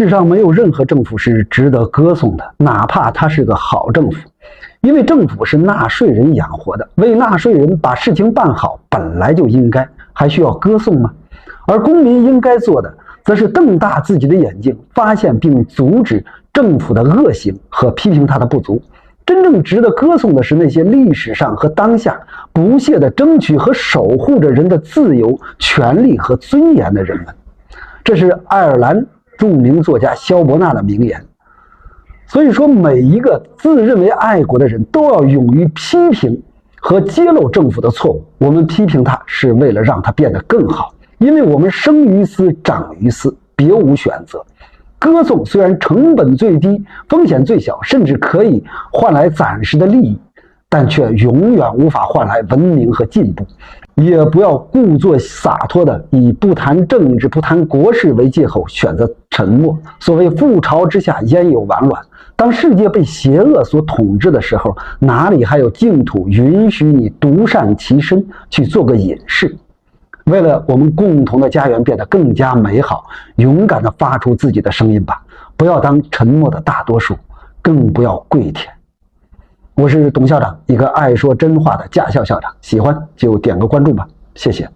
世上没有任何政府是值得歌颂的，哪怕它是个好政府，因为政府是纳税人养活的，为纳税人把事情办好本来就应该，还需要歌颂吗？而公民应该做的，则是瞪大自己的眼睛，发现并阻止政府的恶行和批评它的不足。真正值得歌颂的是那些历史上和当下不懈地争取和守护着人的自由、权利和尊严的人们。这是爱尔兰著名作家萧伯纳的名言。所以说，每一个自认为爱国的人都要勇于批评和揭露政府的错误。我们批评他是为了让他变得更好，因为我们生于斯，长于斯，别无选择。歌颂虽然成本最低，风险最小，甚至可以换来暂时的利益，但却永远无法换来文明和进步。也不要故作洒脱的以不谈政治、不谈国事为借口选择沉默。所谓覆巢之下焉有完卵，当世界被邪恶所统治的时候，哪里还有净土允许你独善其身，去做个隐士？为了我们共同的家园变得更加美好，勇敢地发出自己的声音吧，不要当沉默的大多数，更不要跪舔。我是董校长，一个爱说真话的驾校校长，喜欢就点个关注吧，谢谢。